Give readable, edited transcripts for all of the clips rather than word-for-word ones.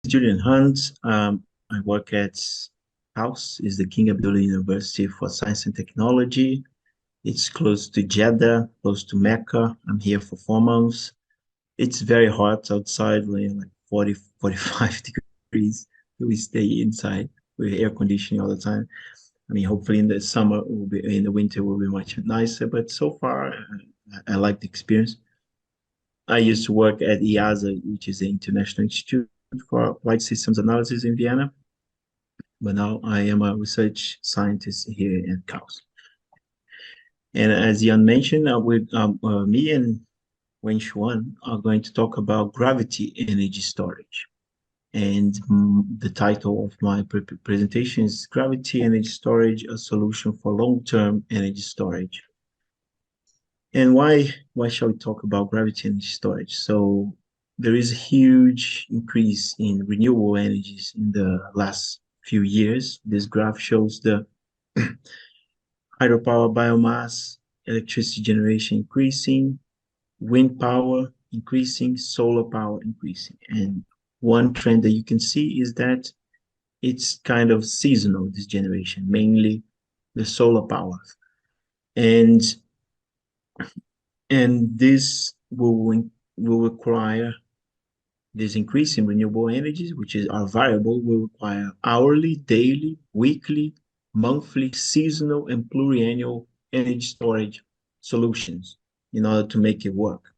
Julian Hunt. I work at House, is the King Abdullah University for Science and Technology. It's close to Jeddah, close to Mecca. I'm here for 4 months. It's very hot outside, like 40, 45 degrees. We stay inside with air conditioning all the time. I mean, hopefully in the summer, in the winter will be much nicer, but so far, I like the experience. I used to work at IASA, which is the International Institute for Applied Systems Analysis in Vienna, but now I am a research scientist here at CAUS. And as Jan mentioned, me and Wenxuan are going to talk about gravity energy storage. And the title of my presentation is Gravity Energy Storage, a Solution for Long-Term Energy Storage. And why shall we talk about gravity energy storage? So there is a huge increase in renewable energies in the last few years. This graph shows the hydropower biomass, electricity generation increasing, wind power increasing, solar power increasing. And one trend that you can see is that it's kind of seasonal, this generation, mainly the solar power. And this will require this increase in renewable energies, which is our variable, will require hourly, daily, weekly, monthly, seasonal, and pluriannual energy storage solutions in order to make it work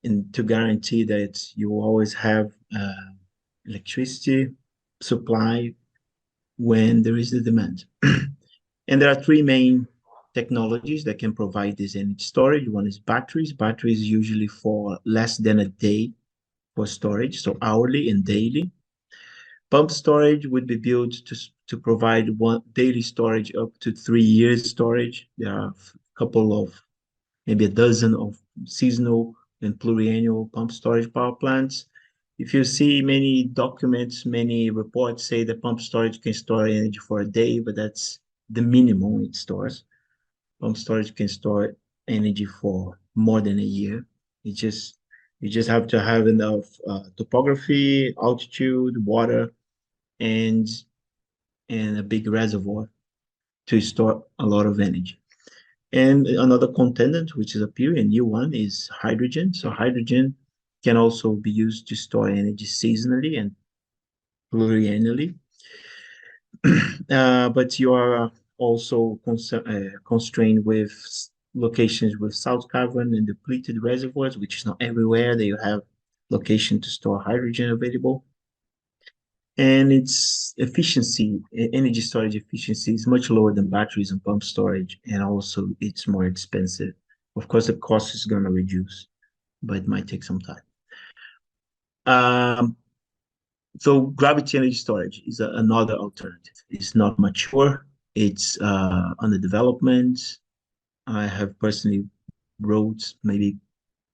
and to guarantee that you will always have electricity supply when there is the demand. And there are three main technologies that can provide this energy storage. One is batteries. Batteries usually for less than a day for storage, so hourly and daily. Pump storage would be built to provide one daily storage up to 3 years storage. There are a couple of, maybe a dozen of seasonal and pluriannual pump storage power plants. If you see many documents, many reports say that pump storage can store energy for a day, but that's the minimum it stores. Pump storage can store energy for more than a year. You just have to have enough topography, altitude, water, and a big reservoir to store a lot of energy. And another contingent, which is a new one, is hydrogen. So hydrogen can also be used to store energy seasonally and pluriannually. But you are also constrained with locations with salt cavern and depleted reservoirs, which is not everywhere that you have location to store hydrogen available. And its efficiency, energy storage efficiency, is much lower than batteries and pump storage, and also it's more expensive. Of course, the cost is going to reduce, but it might take some time. So gravity energy storage is another alternative. It's not mature. It's under development. I have personally wrote maybe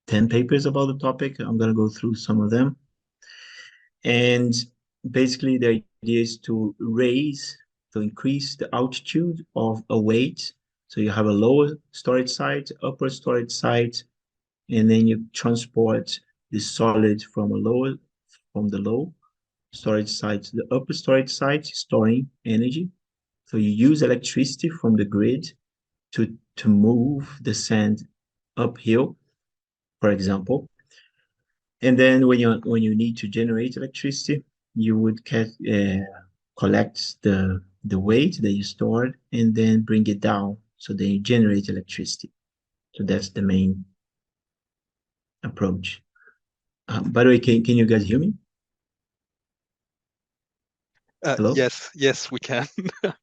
10 papers about the topic. I'm going to go through some of them. And basically, the idea is to increase the altitude of a weight. So you have a lower storage site, upper storage site, and then you transport the solid from the low storage site to the upper storage site, storing energy. So you use electricity from the grid to move the sand uphill, for example. And then when you need to generate electricity, you would collect the weight that you stored and then bring it down so then you generate electricity. So that's the main approach. By the way, can you guys hear me? Hello? Yes, we can.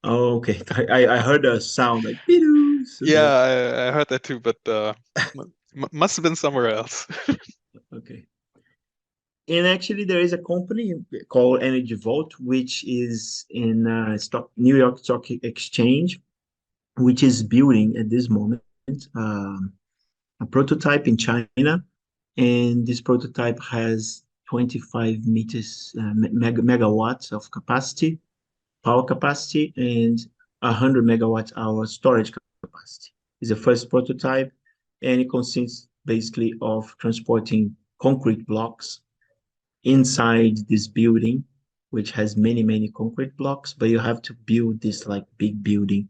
Oh, okay. I heard a sound like so yeah, I heard that too, but must have been somewhere else. Okay. And actually, there is a company called Energy Vault, which is in New York Stock Exchange, which is building at this moment a prototype in China. And this prototype has 25 meters, megawatts of capacity, power capacity, and 100 megawatt hour storage capacity. It's the first prototype, and it consists basically of transporting concrete blocks inside this building, which has many concrete blocks, but you have to build this like big building.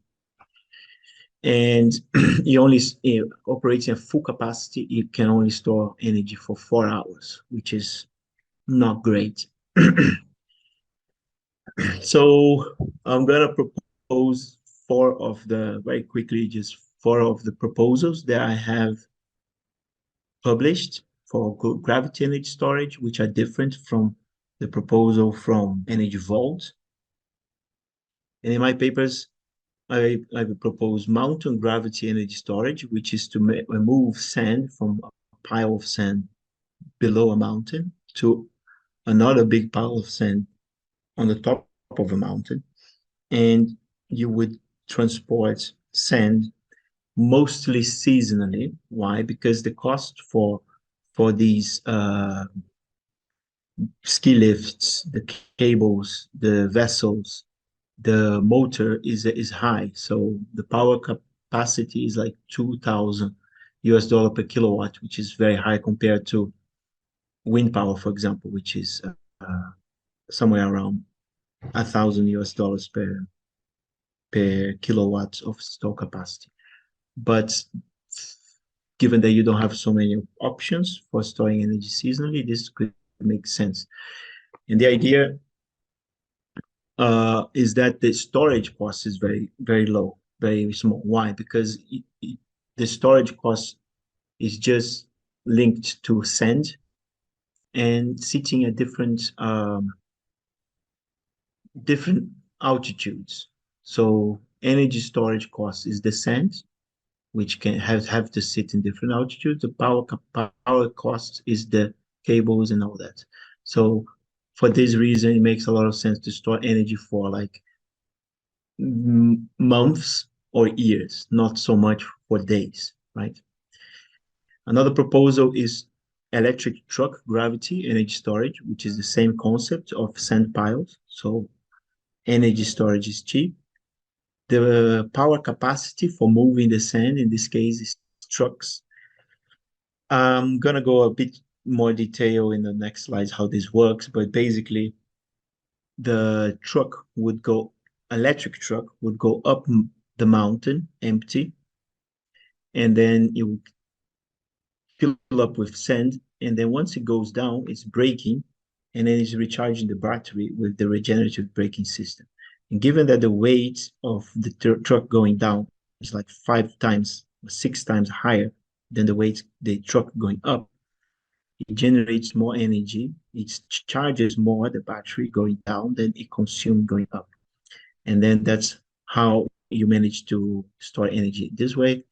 And you only operating at full capacity, you can only store energy for 4 hours, which is not great. So I'm gonna propose very quickly, just 4 of the proposals that I have published for gravity energy storage, which are different from the proposal from Energy Vault. And in my papers, I propose mountain gravity energy storage, which is to remove sand from a pile of sand below a mountain to another big pile of sand on the top of a mountain. And you would transport sand mostly seasonally. Why? Because the cost for these ski lifts, the cables, the vessels, the motor is high. So the power capacity is like 2,000 US dollar per kilowatt, which is very high compared to wind power, for example, which is somewhere around 1,000 US dollars per kilowatt of store capacity. But given that you don't have so many options for storing energy seasonally, this could make sense. And the idea is that the storage cost is very low, very small. Why? Because the storage cost is just linked to sand and sitting at different altitudes. So energy storage cost is the sand, which can have to sit in different altitudes. The power cost is the cables and all that. So for this reason, it makes a lot of sense to store energy for like months or years, not so much for days, right? Another proposal is electric truck gravity energy storage, which is the same concept of sand piles. So energy storage is cheap. The power capacity for moving the sand in this case is trucks. I'm gonna go a bit more detail in the next slides how this works, but basically the electric truck would go up the mountain empty, and then it would fill up with sand, and then once it goes down, it's braking, and then it's recharging the battery with the regenerative braking system. And given that the weight of the truck going down is like 5 times or 6 times higher than the weight the truck going up, it generates more energy, it charges more the battery going down than it consumes going up. And then that's how you manage to store energy. This way,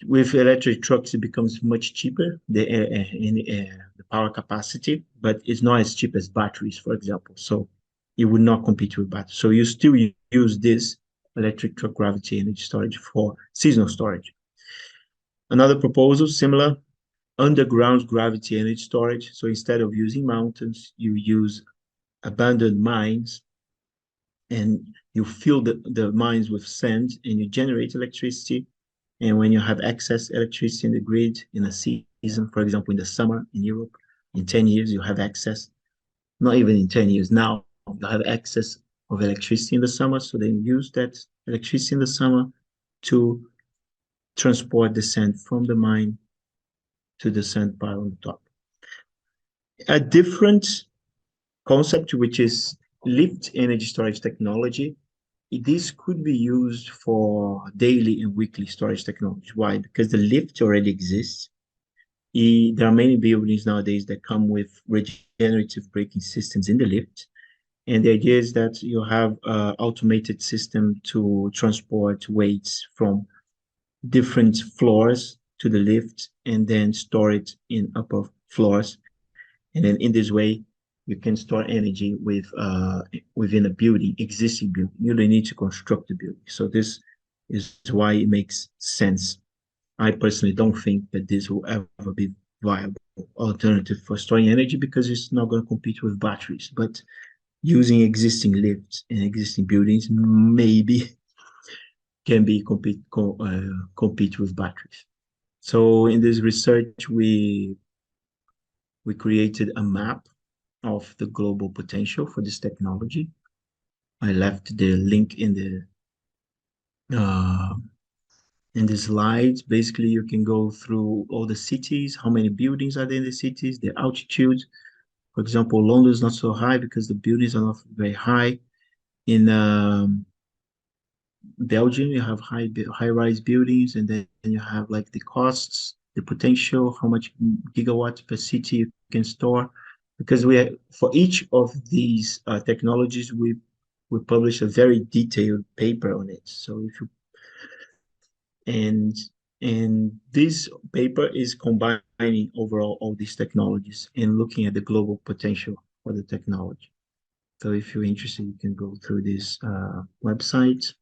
with electric trucks, it becomes much cheaper, the power capacity, but it's not as cheap as batteries, for example. So it would not compete with batteries. So you still use this electric truck gravity energy storage for seasonal storage. Another proposal, similar, underground gravity energy storage. So instead of using mountains, you use abandoned mines and you fill the mines with sand and you generate electricity. And when you have excess electricity in the grid in a season, for example, in the summer in Europe, in 10 years, you have excess, not even in 10 years now, you have excess of electricity in the summer. So then use that electricity in the summer to transport the sand from the mine to the sand pile on top. A different concept, which is lift energy storage technology. This could be used for daily and weekly storage technology. Why? Because the lift already exists. There are many buildings nowadays that come with regenerative braking systems in the lift. And the idea is that you have an automated system to transport weights from different floors to the lift and then store it in upper floors. And then in this way, you can store energy within a building, existing building. You don't need to construct the building. So this is why it makes sense. I personally don't think that this will ever be viable alternative for storing energy because it's not going to compete with batteries. But using existing lifts and existing buildings maybe can be compete with batteries. So in this research, we created a map of the global potential for this technology. I left the link uh, in the slides. Basically, you can go through all the cities, how many buildings are there in the cities, the altitude. For example, London is not so high because the buildings are not very high. In Belgium, you have high-rise buildings, and then you have like the costs, the potential, how much gigawatts per city you can store. Because for each of these technologies, we publish a very detailed paper on it. So if you and and this paper is combining overall all these technologies and looking at the global potential for the technology. So if you're interested, you can go through this website.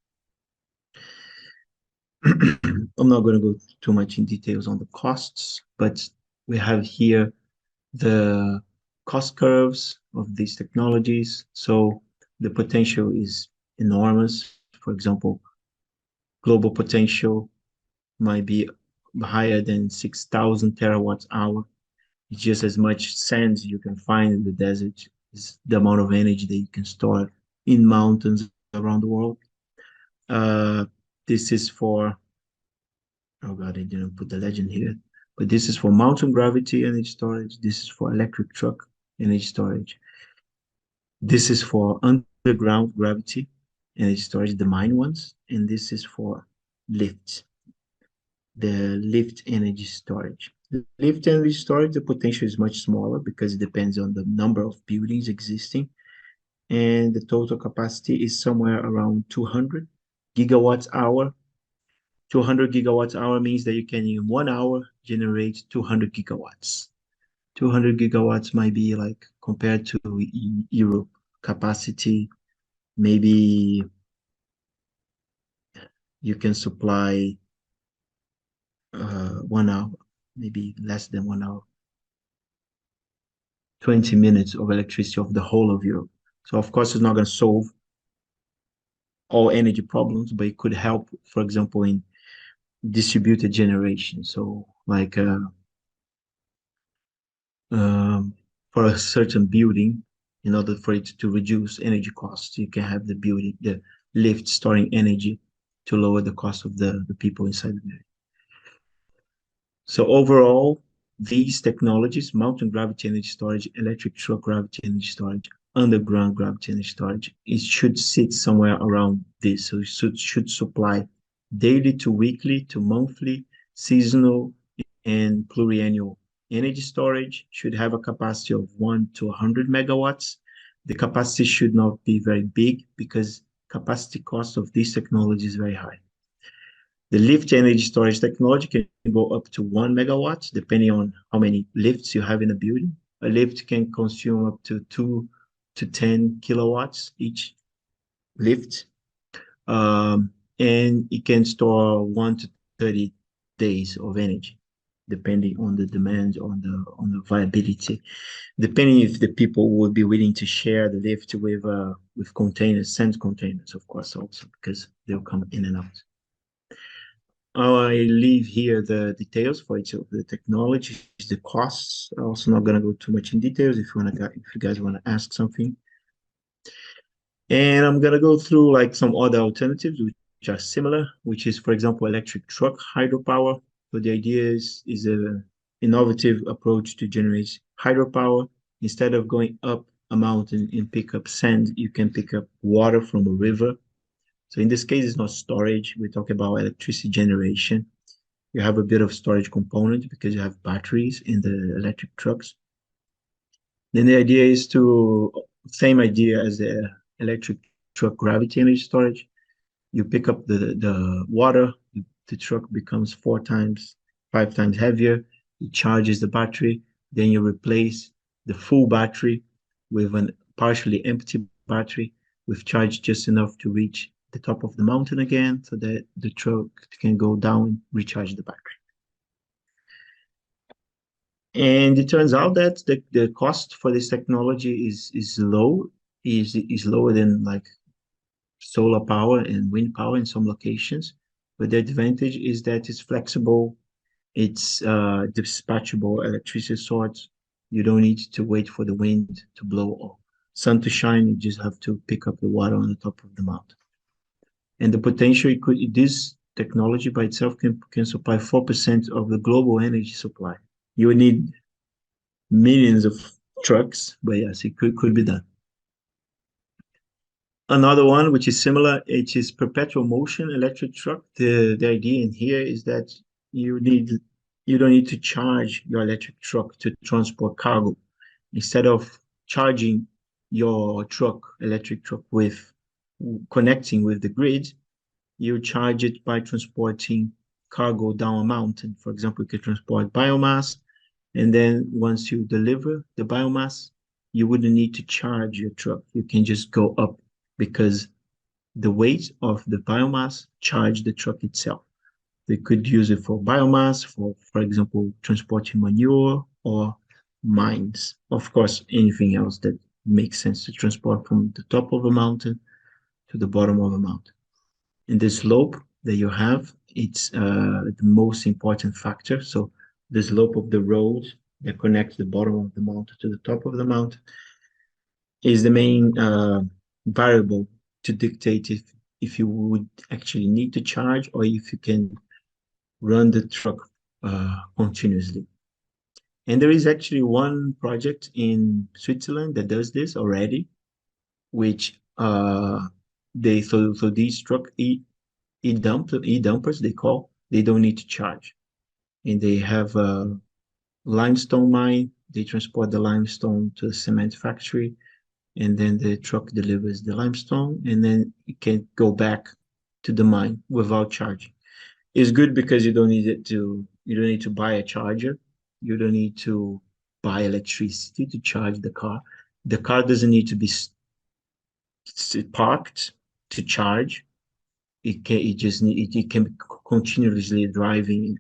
I'm not going to go too much in details on the costs, but we have here the cost curves of these technologies. So the potential is enormous. For example, global potential might be higher than 6,000 terawatts hour. It's just as much sand you can find in the desert. It's the amount of energy that you can store in mountains around the world. Uh, this is for Oh God, I didn't put the legend here. But this is for mountain gravity energy storage. This is for electric truck energy storage. This is for underground gravity energy storage, the mine ones. And this is for lift, the lift energy storage. The lift energy storage, the potential is much smaller because it depends on the number of buildings existing. And the total capacity is somewhere around 200 gigawatts hour. 200 gigawatts hour means that you can in 1 hour generate 200 gigawatts. 200 gigawatts might be like compared to Europe capacity, maybe you can supply 1 hour, maybe less than 1 hour, 20 minutes of electricity of the whole of Europe. So of course it's not going to solve all energy problems, but it could help, for example, in distributed generation. So like um, for a certain building, in order for it to reduce energy costs, you can have the lift storing energy to lower the cost of the people inside the building. So overall, these technologies, mountain gravity energy storage, electric truck gravity energy storage, underground gravity energy storage, it should sit somewhere around this. So it should supply daily to weekly to monthly, seasonal, and pluriannual energy storage, should have a capacity of 1 to 100 megawatts. The capacity should not be very big because capacity cost of this technology is very high. The lift energy storage technology can go up to 1 megawatt, depending on how many lifts you have in a building. A lift can consume up to 2 to 10 kilowatts each lift. And it can store 1 to 30 days of energy, depending on the demand, on the viability, depending if the people would be willing to share the lift with containers, sand containers, of course, also because they'll come in and out. I leave here the details for each of the technologies, the costs. I'm also not going to go too much in details if you guys want to ask something. And I'm going to go through like some other alternatives which are similar, which is, for example, electric truck hydropower. So the idea is a innovative approach to generate hydropower. Instead of going up a mountain and pick up sand, you can pick up water from a river. So in this case, it's not storage. We talk about electricity generation. You have a bit of storage component because you have batteries in the electric trucks. Then the idea is same idea as the electric truck gravity energy storage. You pick up the water, the truck becomes 4 times, 5 times heavier. It charges the battery. Then you replace the full battery with a partially empty battery with charge just enough to reach the top of the mountain again so that the truck can go down and recharge the battery. And it turns out that the cost for this technology is lower than like solar power and wind power in some locations. But the advantage is that it's flexible, it's dispatchable electricity source, You don't need to wait for the wind to blow or sun to shine. You just have to pick up the water on the top of the mountain. And the potential it could this technology by itself can supply 4% of the global energy supply. You would need millions of trucks, but yes, it could be done. Another one which is similar, it is perpetual motion electric truck. The idea in here is that you need you don't need to charge your electric truck to transport cargo. Instead of charging your electric truck with connecting with the grid, you charge it by transporting cargo down a mountain. For example, you can transport biomass, and then once you deliver the biomass, you wouldn't need to charge your truck. You can just go up because the weight of the biomass charge the truck itself. They could use it for biomass, for example, transporting manure or mines. Of course, anything else that makes sense to transport from the top of a mountain to the bottom of a mountain. And the slope that you have, it's the most important factor. So the slope of the road that connects the bottom of the mountain to the top of the mountain is the main variable to dictate if you would actually need to charge or if you can run the truck continuously. And there is actually one project in Switzerland that does this already, which so these truck e-dumpers they don't need to charge, and they have a limestone mine. They transport the limestone to the cement factory, and then the truck delivers the limestone, and then it can go back to the mine without charging. It's good because you don't need to buy a charger. You don't need to buy electricity to charge the car. The car doesn't need to be parked to charge. It can be continuously driving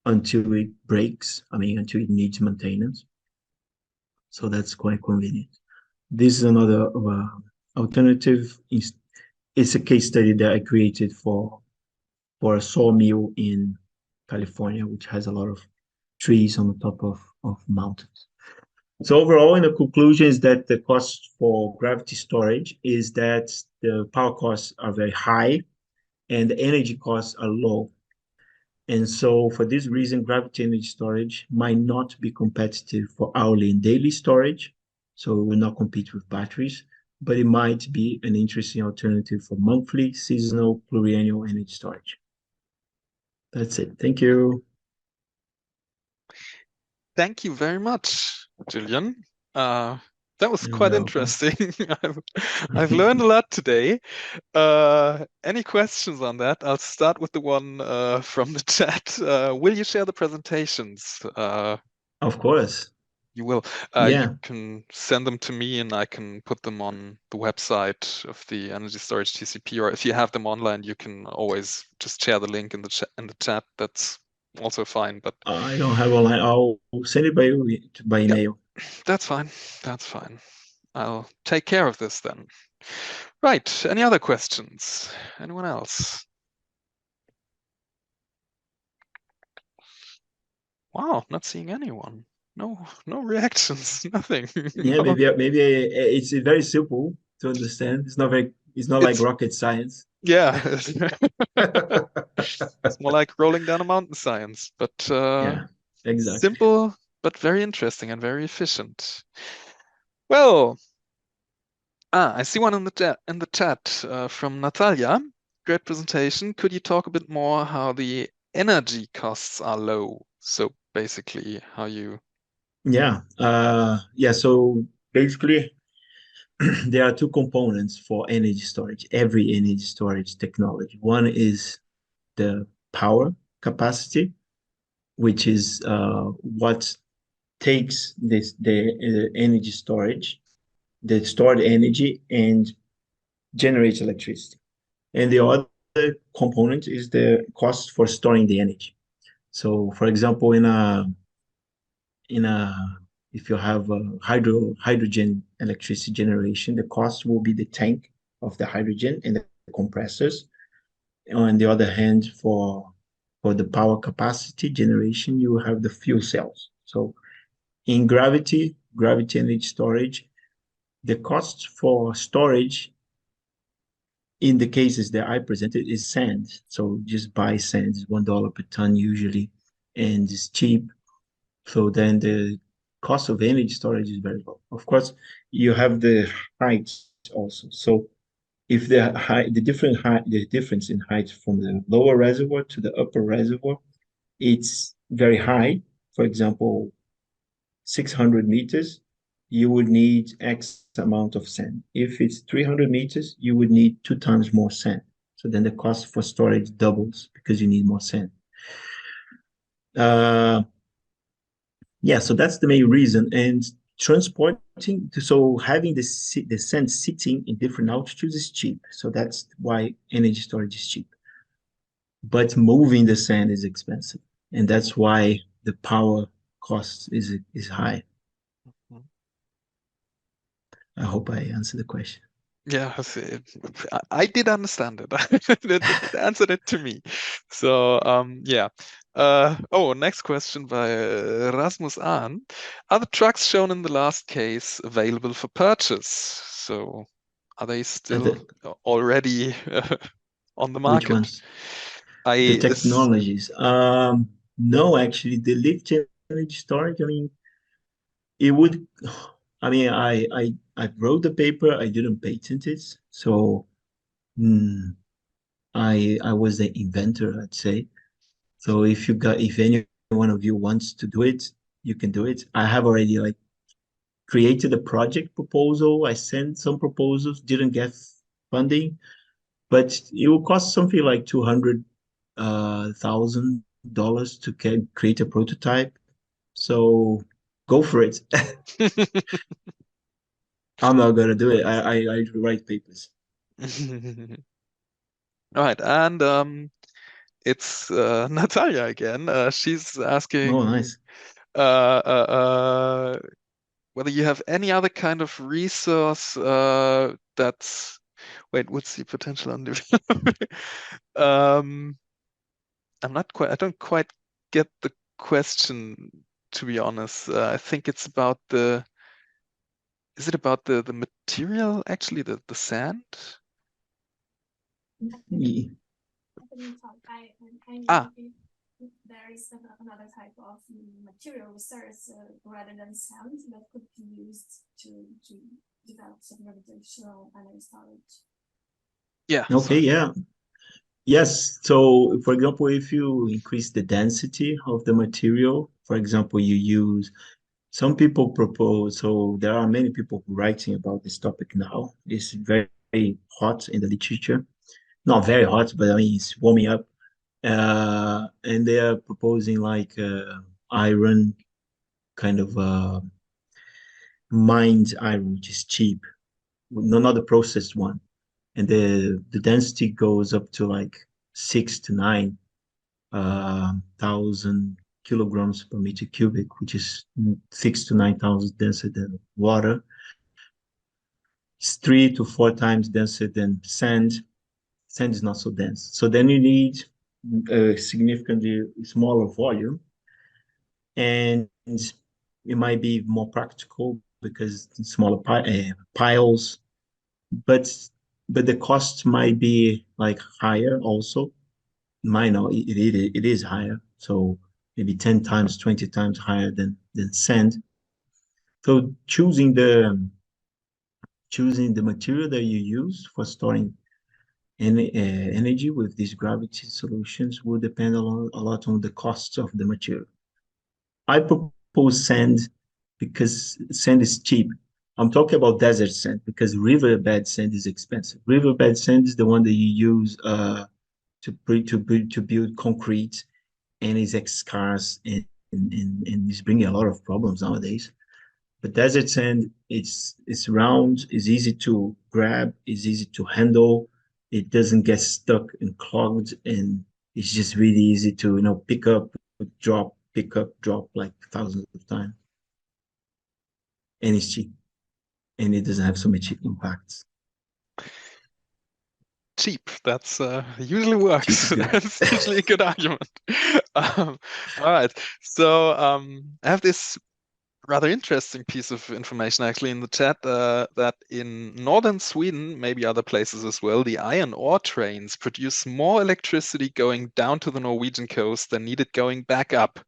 until it breaks. I mean, until it needs maintenance. So that's quite convenient. This is another alternative. It's a case study that I created for a sawmill in California, which has a lot of trees on the top of mountains. So overall, in the conclusion is that the cost for gravity storage is that the power costs are very high and the energy costs are low. And so for this reason, gravity energy storage might not be competitive for hourly and daily storage. So it will not compete with batteries, but it might be an interesting alternative for monthly, seasonal, pluriannual energy storage. That's it. Thank you. Thank you very much, Julian. That was You're quite welcome. interesting. I've learned a lot today. Any questions on that? I'll start with the one from the chat. Will you share the presentations? Of course. You will. You Yeah. can send them to me and I can put them on the website of the Energy Storage TCP, or if you have them online, you can always just share the link in the chat. That's also fine. But I don't have online. I'll send it by yeah, email. that's fine. That's fine. I'll take care of this then. Right. Any other questions? Anyone else? Wow, not seeing anyone. No reactions, nothing. Yeah, No. maybe it's very simple to understand. It's not like It's rocket science. yeah. It's more like rolling down a mountain science, but Yeah, exactly. simple but very interesting and very efficient. Well, I see one in the chat from Natalia. Great presentation. Could you talk a bit more how the energy costs are low? So basically, how you Yeah. So basically, there are two components for energy storage, every energy storage technology. One is the power capacity, which is what takes the energy storage, the stored energy, and generates electricity. And the other component is the cost for storing the energy. So, for example, in a if you have a hydrogen electricity generation, the cost will be the tank of the hydrogen and the compressors. On the other hand, for the power capacity generation, you have the fuel cells. So In gravity energy storage, the cost for storage in the cases that I presented is sand. So just buy sand, it's $1 per ton usually, and it's cheap. So then the cost of energy storage is very low. Of course, you have the height also. So if the height, the difference in height from the lower reservoir to the upper reservoir, it's very high. For example, 600 meters, you would need X amount of sand. If it's 300 meters, you would need 2 times more sand. So then the cost for storage doubles because you need more sand. Uh, yeah, so that's the main reason. And transporting, so having the sand sitting in different altitudes is cheap. So that's why energy storage is cheap. But moving the sand is expensive. And that's why the power cost is high. Mhm. I hope I answered the question. Yeah, I did understand it. It answered it to me. So, yeah. Oh, next question by Rasmus Ahn. Are the trucks shown in the last case available for purchase? So, are they still already on the Which market? ones? I The is technologies. No, actually, the lift energy storage. I mean, it would. I mean, I wrote the paper. I didn't patent it, so mm, I was the inventor, I'd say. So if any one of you wants to do it, you can do it. I have already like created a project proposal. I sent some proposals, didn't get funding, but it will cost something like $200,000 to create a prototype. So go for it. I'm not gonna do it. I write papers. All right, and it's Natalia again. She's Oh, asking nice. whether you have any other kind of resource that's wait, what's the potential on development? Um, I don't quite get the question, to be honest. I think it's about is it about the material actually, the sand? Ye- I can talk. I Ah, know if there is another type of material research rather than sand that could be used to develop some gravitational energy storage. yeah, Okay, sorry. yeah. Yes. So, for example, if you increase the density of the material, for example, you use some people propose, so there are many people writing about this topic now. It's very, very hot in the literature. Not very hot, but I mean, it's warming up. And they are proposing like iron, kind of mined iron, which is cheap, no, not the processed one. And the density goes up to like 6 to 9 thousand kilograms per meter cubic, which is 6 to 9 times denser than water. It's 3 to 4 times denser than sand. Sand is not so dense. So then you need a significantly smaller volume, and it might be more practical because smaller piles, but the cost might be like higher also. Mine, it is higher, so maybe 10 times, 20 times higher than sand. So choosing the material that you use for storing energy with these gravity solutions will depend a lot on the costs of the material. I propose sand because sand is cheap. I'm talking about desert sand because riverbed sand is expensive. Riverbed sand is the one that you use to build concrete, and is scarce and is bringing a lot of problems nowadays. But desert sand, it's round, it's easy to grab, it's easy to handle, it doesn't get stuck and clogged, and it's just really easy to pick up, drop, pick up, drop like thousands of times, and it's cheap, and it doesn't have so much impacts. Cheap. That's usually Cheap works. is good. That's usually a good argument. All right. So I have this rather interesting piece of information actually in the chat that in northern Sweden, maybe other places as well, the iron ore trains produce more electricity going down to the Norwegian coast than needed going back up.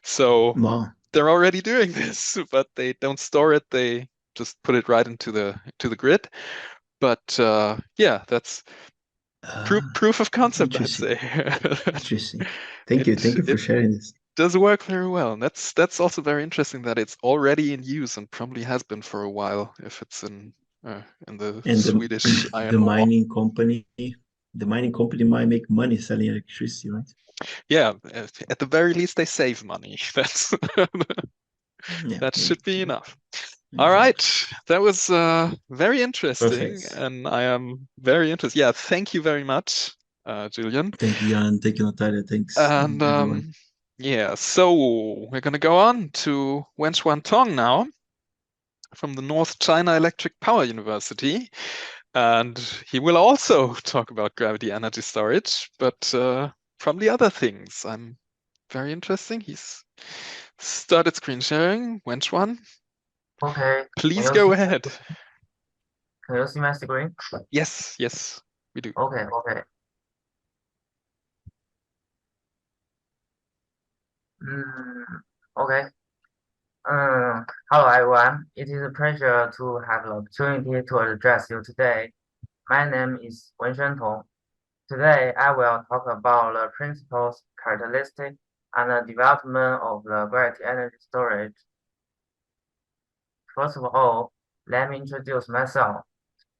So Wow. they're already doing this, but they don't store it. They just put it right into the grid. But yeah, that's proof of concept, I'd Interesting. say. Interesting. Thank you. Thank you for It sharing this. does work very well. And that's also very interesting that it's already in use and probably has been for a while if it's in the And Swedish iron the ore. mining company might make money selling electricity, right? Yeah, at the very least they save money. That's Yeah, that yeah, should be yeah, enough. All exactly. right, that was very interesting, Perfect. and I am very interested. Yeah, thank you very much, Julian. Thank you, Jan. Thank you, Natalia. Thanks, And everyone. yeah, so we're gonna go on to Wenxuan Tong now from the North China Electric Power University. And he will also talk about gravity energy storage, but from the other things. I'm very interesting. He's started screen sharing. Wenxuan, Okay, please go ahead. can you see my screen? Yes, yes, we do. Okay. Okay. Hello everyone. It is a pleasure to have the opportunity to address you today. My name is Wenxuan Tong. Today I will talk about the principles, characteristics, and the development of the gravity energy storage. First of all, let me introduce myself.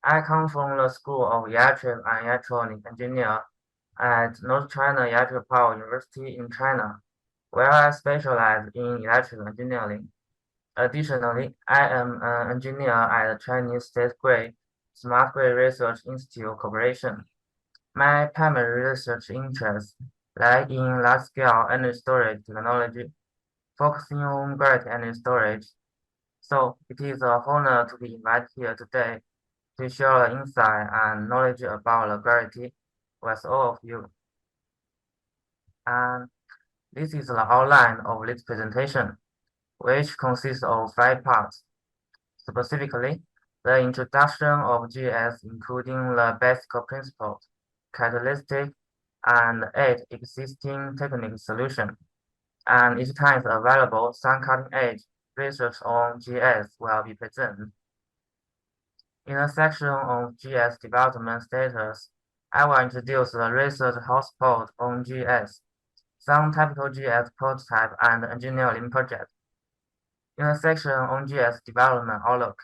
I come from the School of Electric and Electronic Engineering at North China Electric Power University in China, where I specialize in electrical engineering. Additionally, I am an engineer at the Chinese State-Grid Smart Grid Research Institute Corporation. My primary research interests lie in large-scale energy storage technology, focusing on gravity energy storage. So it is an honor to be invited here today to share the insight and knowledge about the gravity with all of you. And this is the outline of this presentation, which consists of 5 parts. Specifically, the introduction of GS, including the basic principles, characteristics, and 8 existing technical solutions. And each time available, some cutting-edge research on GS will be presented. In the section on GS development status, I will introduce the research hotspot on GS, some typical GS prototype and engineering project. In the section on GS development outlook,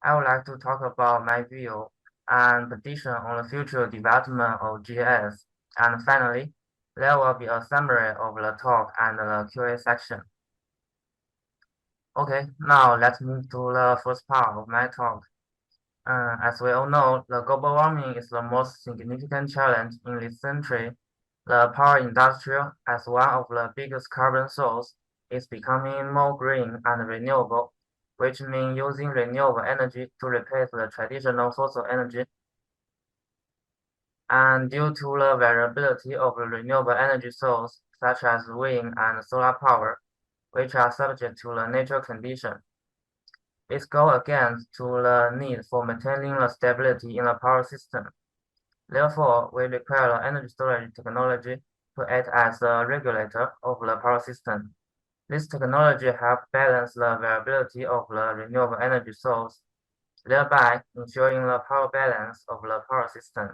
I would like to talk about my view and prediction on the future development of GS. And finally, there will be a summary of the talk and the Q&A section. Okay, now let's move to the first part of my talk. As we all know, the global warming is the most significant challenge in this century. The power industry, as one of the biggest carbon sources, is becoming more green and renewable, which means using renewable energy to replace the traditional fossil energy. And due to the variability of the renewable energy sources, such as wind and solar power, which are subject to the natural condition, it goes against to the need for maintaining the stability in the power system. Therefore, we require the energy storage technology to act as a regulator of the power system. This technology helps balance the variability of the renewable energy source, thereby ensuring the power balance of the power system.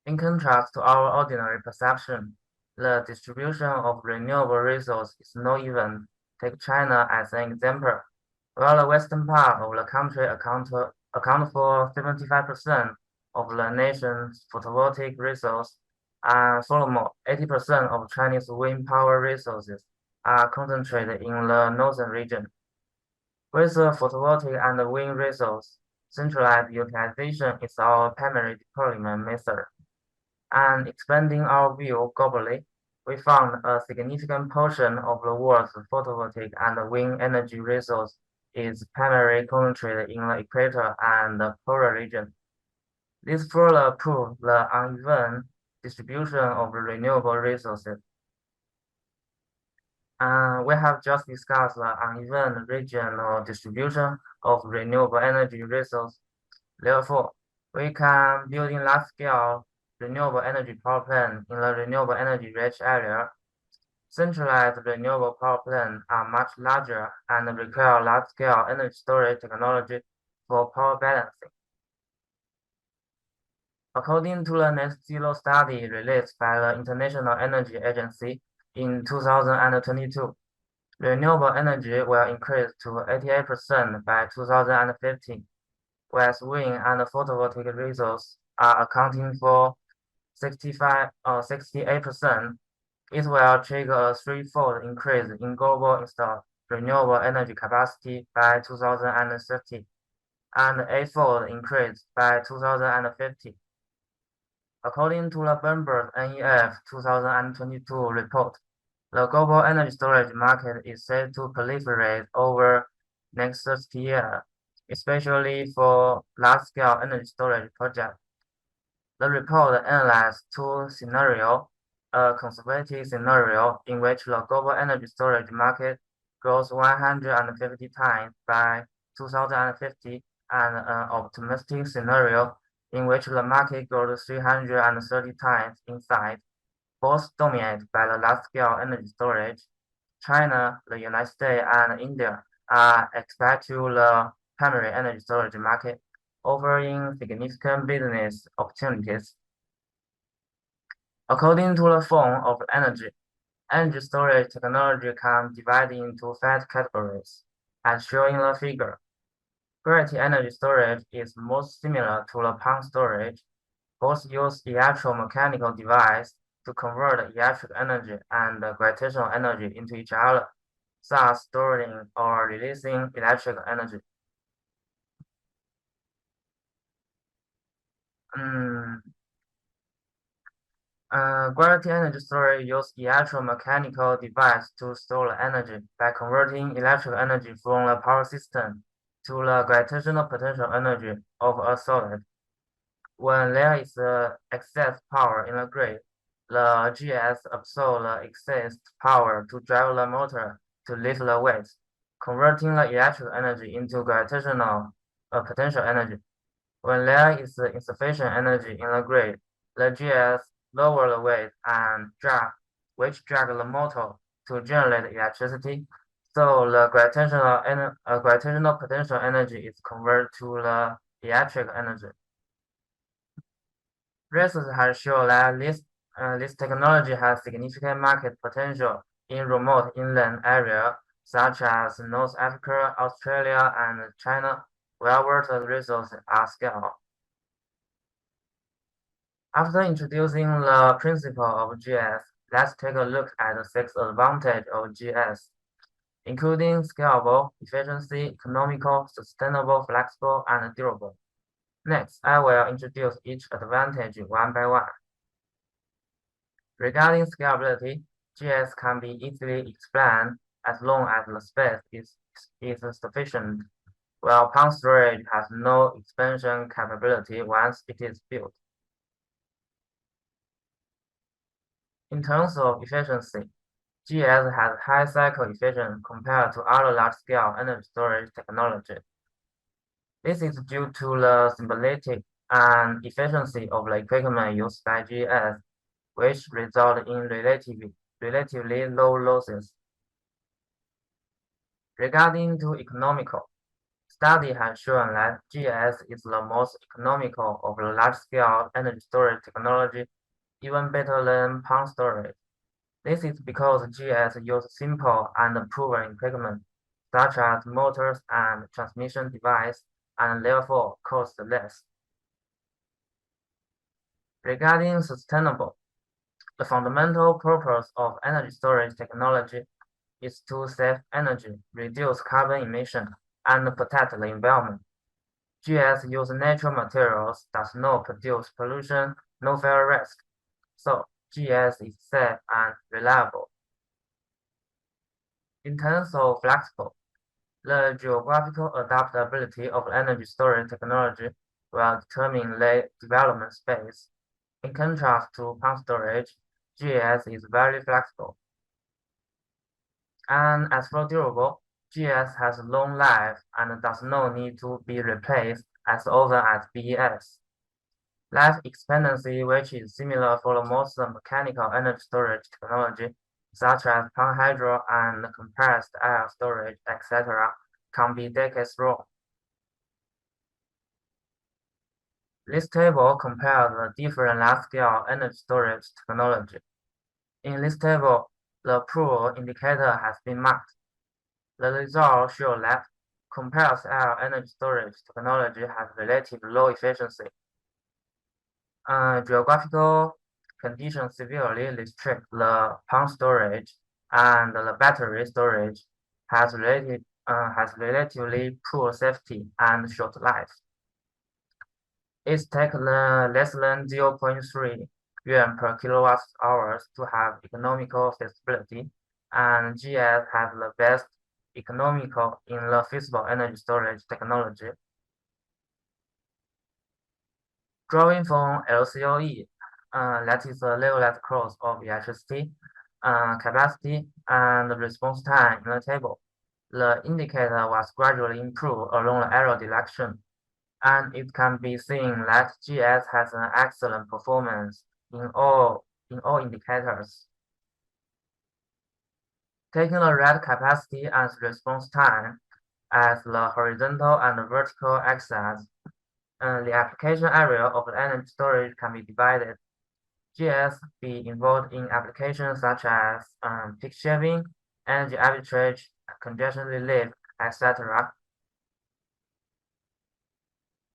In contrast to our ordinary perception, the distribution of renewable resources is no even. Take China as an example. While the western part of the country account for 75% of the nation's photovoltaic resource, and furthermore, 80% of Chinese wind power resources are concentrated in the northern region. With the photovoltaic and the wind resource, centralized utilization is our primary deployment method. And expanding our view globally, we found a significant portion of the world's photovoltaic and wind energy resource is primarily concentrated in the equator and the polar region. This further proves the uneven distribution of the renewable resources. We have just discussed the uneven regional distribution of renewable energy resources. Therefore, we can build in large-scale renewable energy power plant in the renewable energy rich area. Centralized renewable power plants are much larger and require large-scale energy storage technology for power balancing. According to the Net Zero study released by the International Energy Agency in 2022, renewable energy will increase to 88% by 2050, whereas wind and photovoltaic resources are accounting for 68%. It will trigger a threefold increase in global installed renewable energy capacity by 2030 and an eightfold increase by 2050. According to the Bloomberg NEF 2022 report, the global energy storage market is set to proliferate over next 30 years, especially for large-scale energy storage projects. The report analyzed two scenarios: a conservative scenario in which the global energy storage market grows 150 times by 2050, and an optimistic scenario in which the market grows 330 times in size, both dominated by the large-scale energy storage. China, the United States, and India are expected to the primary energy storage market, offering significant business opportunities. According to the form of energy storage technology can be divided into 5 categories, as shown in the figure. Gravity energy storage is most similar to the pumped storage. Both use electromechanical devices to convert electric energy and gravitational energy into each other, thus storing or releasing electric energy. Gravity energy storage uses electromechanical device to store the energy by converting electric energy from the power system to the gravitational potential energy of a solid. When there is excess power in the grid, the GS absorbs the excess power to drive the motor to lift the weight, converting the electric energy into gravitational potential energy. When there is insufficient energy in the grid, the GS lower the weight and which drag the motor to generate electricity. So the gravitational potential energy is converted to the electric energy. Research has shown that this technology has significant market potential in remote inland areas such as North Africa, Australia, and China, where water resources are scarce. After introducing the principle of GS, let's take a look at the 6 advantages of GS, including scalable, efficiency, economical, sustainable, flexible, and durable. Next, I will introduce each advantage one by one. Regarding scalability, GS can be easily explained as long as the space is sufficient, while pumped storage has no expansion capability once it is built. In terms of efficiency, GS has high cycle efficiency compared to other large-scale energy storage technologies. This is due to the simplicity and efficiency of the equipment used by GS, which result in relatively low losses. Regarding to economical, study has shown that GS is the most economical of the large-scale energy storage technology, even better than pumped storage. This is because GS uses simple and proven equipment, such as motors and transmission device, and therefore cost less. Regarding sustainable, the fundamental purpose of energy storage technology is to save energy, reduce carbon emission, and protect the environment. GS uses natural materials, does not produce pollution, no fire risk. So GS is safe and reliable. In terms of flexible, the geographical adaptability of energy storage technology will determine the development space. In contrast to pumped storage, GS is very flexible. And as for durable, GS has a long life and does not need to be replaced as often as BES. Life expectancy, which is similar for most mechanical energy storage technology, such as pumped hydro and compressed air storage, etc., can be decades long. This table compares the different large-scale energy storage technology. In this table, the approval indicator has been marked. The results show that compressed air energy storage technology has relatively low efficiency. Geographical conditions severely restrict the pump storage, and the battery storage has relatively poor safety and short life. It takes less than 0.3 yuan per kilowatt hours to have economical feasibility, and GS has the best economical in the feasible energy storage technology. Drawing from LCOE, that is the levelized cost of electricity, capacity, and response time in the table. The indicator was gradually improved along the error direction, and it can be seen that GS has an excellent performance in all indicators. Taking the red capacity and response time as the horizontal and vertical axes, the application area of the energy storage can be divided. GS be involved in applications such as peak shaving, energy arbitrage, congestion relief, etc.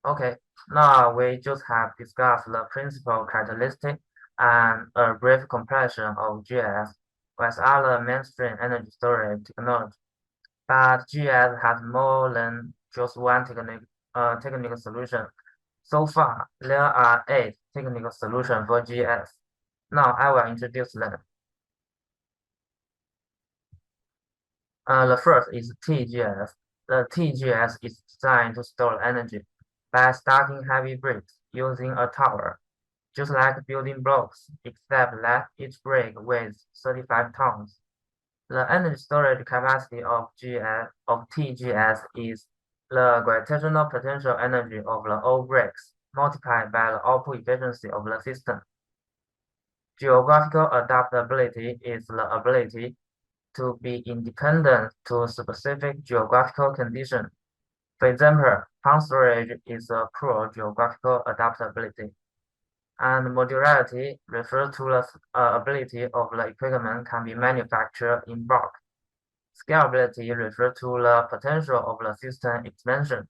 Okay, now we just have discussed the principal characteristic and a brief comparison of GS with other mainstream energy storage technology. But GS has more than just one technical solution. So far, there are 8 technical solutions for GS. Now I will introduce them. The first is TGS. The TGS is designed to store energy by stacking heavy bricks using a tower, just like building blocks, except that each brick weighs 35 tons. The energy storage capacity of TGS is the gravitational potential energy of the all bricks multiplied by the output efficiency of the system. Geographical adaptability is the ability to be independent to specific geographical conditions. For example, pump storage is a poor geographical adaptability. And modularity refers to the ability of the equipment can be manufactured in bulk. Scalability refers to the potential of the system expansion.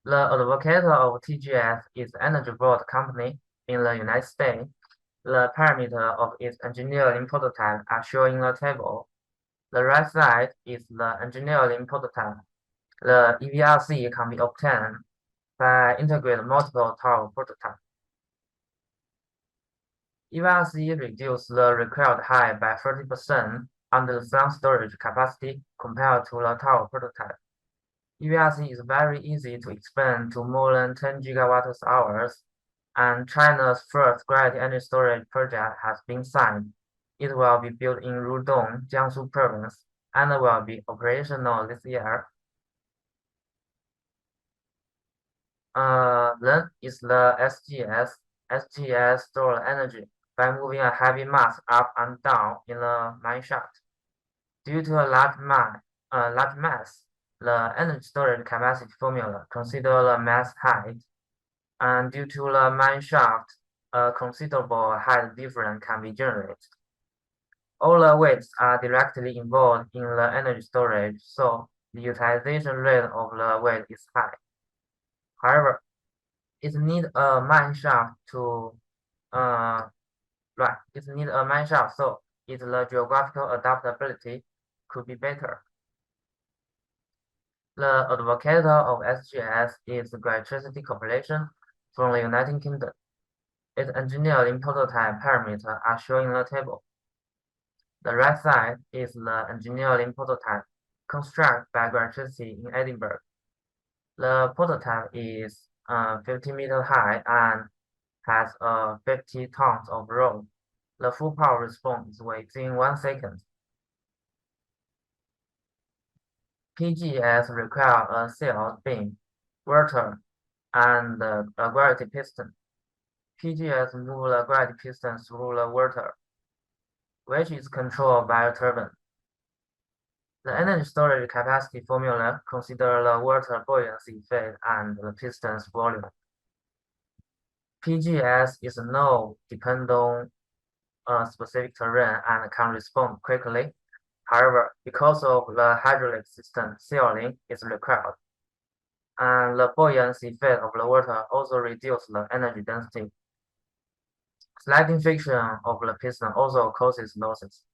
The advocate of TGS is Energy Board Company in the United States. The parameters of its engineering prototype are shown in the table. The right side is the engineering prototype. The EVRC can be obtained by integrating multiple tower prototypes. EVRC reduces the required height by 30% under the sun storage capacity compared to the tower prototype. EVRC is very easy to expand to more than 10 gigawatt-hours, and China's first gravity energy storage project has been signed. It will be built in Rudong, Jiangsu province, and will be operational this year. Then is the SGS. SGS stores energy by moving a heavy mass up and down in the mine shaft. Due to a large mass, the energy storage capacity formula considers the mass height, and due to the mine shaft, a considerable height difference can be generated. All the weights are directly involved in the energy storage, so the utilization rate of the weight is high. However, it needs a mine shaft so its the geographical adaptability could be better. The advocate of SGS is the Electricity Corporation from the United Kingdom. Its engineering prototype parameters are shown in the table. The right side is the engineering prototype constructed by Electricity in Edinburgh. The prototype is 50 meters high and has 50 tons of road. The full power response is within 1 second. PGS requires a sealed beam, water, and a gravity piston. PGS moves the gravity piston through the water, which is controlled by a turbine. The energy storage capacity formula considers the water buoyancy effect and the piston's volume. PGS is not dependent on a specific terrain and can respond quickly. However, because of the hydraulic system, sealing is required. And the buoyancy effect of the water also reduces the energy density. Sliding friction of the piston also causes losses.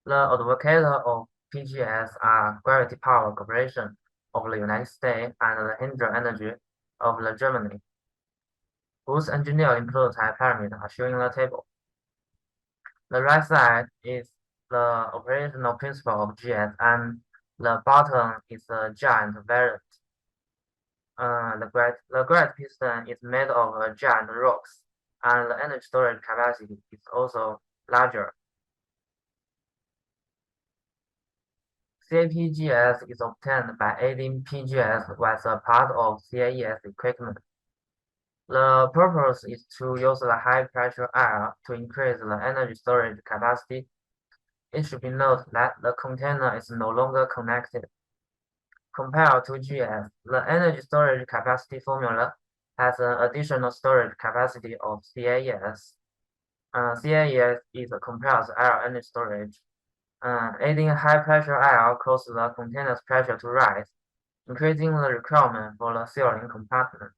The advocates of PGS are Gravity Power Corporation of the United States and the Hydro Energy of the Germany, whose engineering prototype parameters are shown in the table. The right side is the operational principle of GS, and the bottom is the giant variant. The gravity piston is made of giant rocks, and the energy storage capacity is also larger. CAPGS is obtained by adding PGS as a part of CAES equipment. The purpose is to use the high pressure air to increase the energy storage capacity. It should be noted that the container is no longer connected. Compared to GS, the energy storage capacity formula has an additional storage capacity of CAES. CAES is a compressed air energy storage. Adding high pressure air causes the container's pressure to rise, increasing the requirement for the sealing compartment.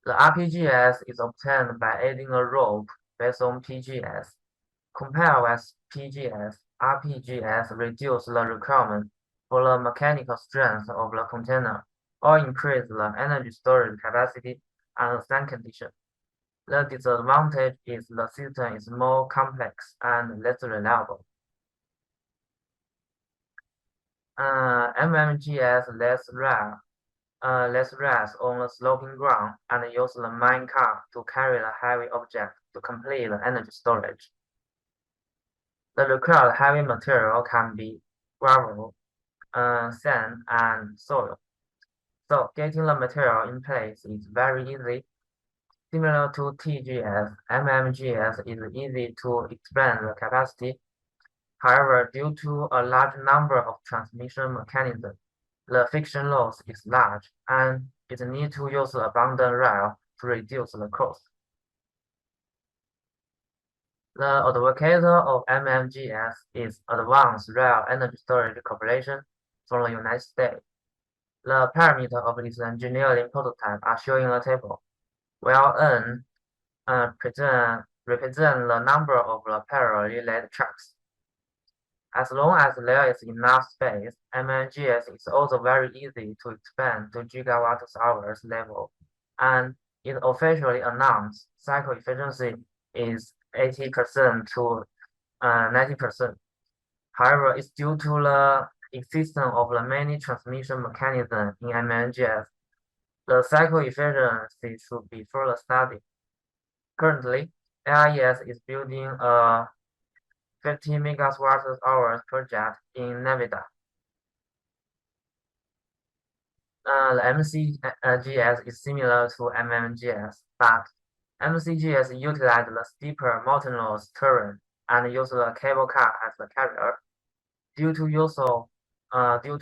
The RPGS is obtained by adding a rope based on PGS. Compared with PGS, RPGS reduces the requirement for the mechanical strength of the container or increase the energy storage capacity under some conditions. The disadvantage is the system is more complex and less reliable. MMGS less rests on the sloping ground and use the mine cart to carry the heavy object to complete the energy storage. The required heavy material can be gravel, sand, and soil. So getting the material in place is very easy. Similar to TGS, MMGS is easy to expand the capacity. However, due to a large number of transmission mechanisms, the friction loss is large, and it needs to use abundant rail to reduce the cost. The advocate of MMGS is Advanced Rail Energy Storage Corporation from the United States. The parameters of its engineering prototype are shown in the table, where N represent the number of the parallel laid tracks. As long as there is enough space, MMGS is also very easy to expand to gigawatt-hours level, and it officially announced cycle efficiency is 80% to 90%. However, it's due to the existence of the many transmission mechanisms in MMGS. The cycle efficiency should be further studied. Currently, IES is building a 50 megawatt-hours project in Nevada. The MCGS is similar to MMGS, but MCGS utilizes the steeper mountainous terrain and uses the cable car as the carrier. Due to